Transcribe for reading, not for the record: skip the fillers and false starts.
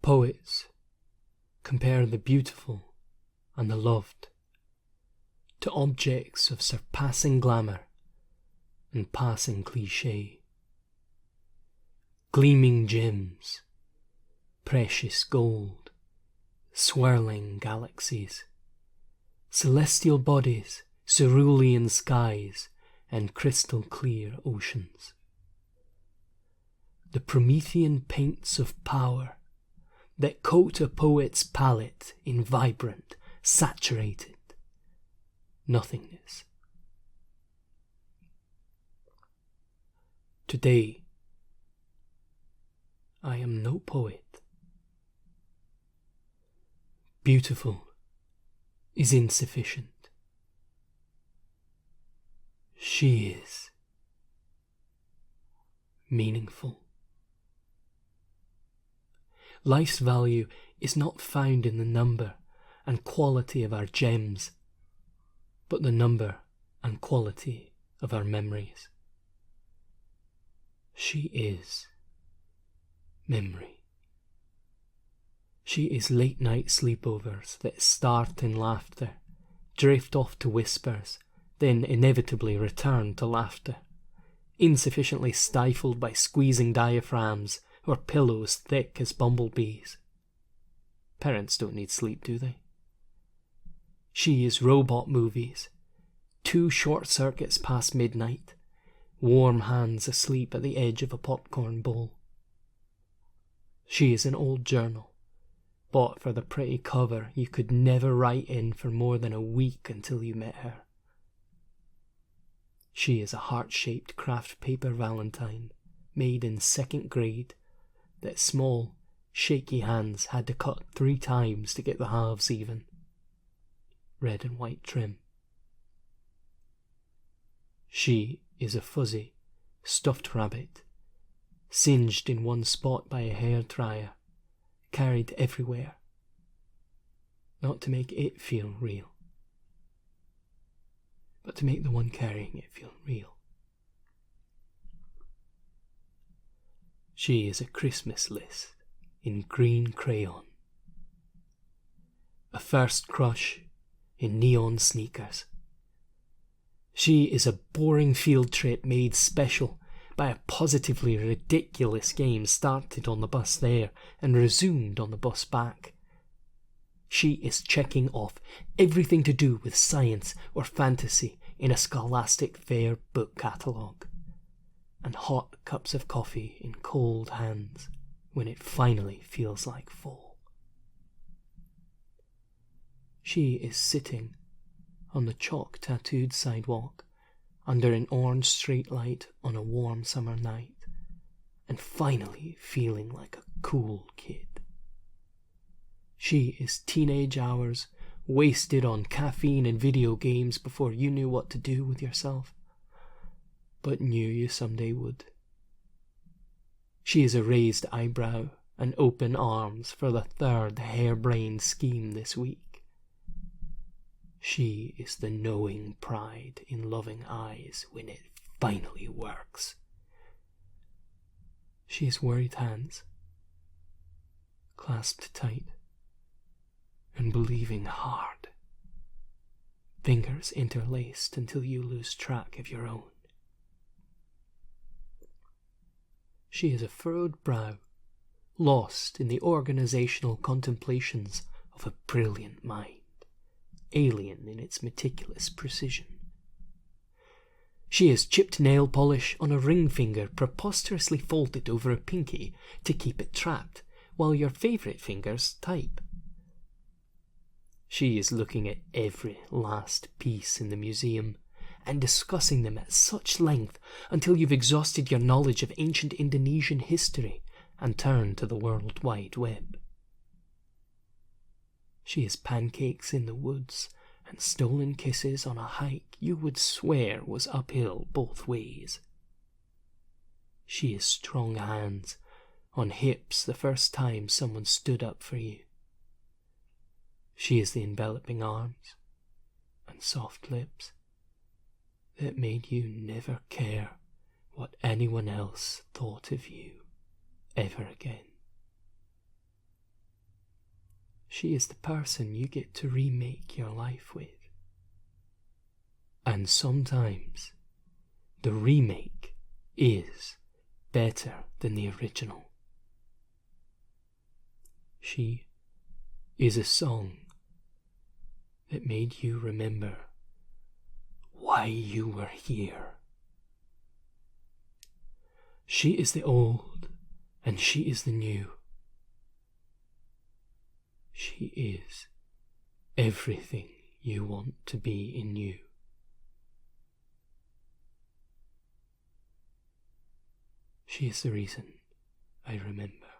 Poets compare the beautiful and the loved to objects of surpassing glamour and passing cliché. Gleaming gems, precious gold, swirling galaxies, celestial bodies, cerulean skies, and crystal clear oceans. The Promethean paints of power that coat a poet's palette in vibrant, saturated nothingness. Today, I am no poet. Beautiful is insufficient. She is meaningful. Life's value is not found in the number and quality of our gems, but the number and quality of our memories. She is memory. She is late night sleepovers that start in laughter, drift off to whispers, then inevitably return to laughter, insufficiently stifled by squeezing diaphragms or pillows thick as bumblebees. Parents don't need sleep, do they? She is robot movies, 2 short circuits past midnight, warm hands asleep at the edge of a popcorn bowl. She is an old journal, bought for the pretty cover you could never write in for more than a week until you met her. She is a heart-shaped craft paper valentine made in 2nd grade that small, shaky hands had to cut 3 times to get the halves even. Red and white trim. She is a fuzzy, stuffed rabbit, singed in one spot by a hair dryer, carried everywhere, not to make it feel real, but to make the one carrying it feel real. She is a Christmas list in green crayon, a first crush in neon sneakers. She is a boring field trip made special by a positively ridiculous game started on the bus there and resumed on the bus back. She is checking off everything to do with science or fantasy in a scholastic fair book catalogue, and hot cups of coffee in cold hands when it finally feels like fall. She is sitting on the chalk-tattooed sidewalk under an orange streetlight on a warm summer night, and finally feeling like a cool kid. She is teenage hours wasted on caffeine and video games before you knew what to do with yourself, but knew you someday would. She is a raised eyebrow and open arms for the 3rd harebrained scheme this week. She is the knowing pride in loving eyes when it finally works. She has worried hands, clasped tight, and believing hard, fingers interlaced until you lose track of your own. She is a furrowed brow, lost in the organizational contemplations of a brilliant mind, alien in its meticulous precision. She has chipped nail polish on a ring finger preposterously folded over a pinky to keep it trapped while your favourite fingers type. She is looking at every last piece in the museum and discussing them at such length until you've exhausted your knowledge of ancient Indonesian history and turned to the World Wide Web. She is pancakes in the woods and stolen kisses on a hike you would swear was uphill both ways. She is strong hands on hips the first time someone stood up for you. She is the enveloping arms and soft lips that made you never care what anyone else thought of you ever again. She is the person you get to remake your life with. And sometimes the remake is better than the original. She is a song that made you remember why you were here. She is the old and she is the new. She is everything you want to be in you. She is the reason I remember.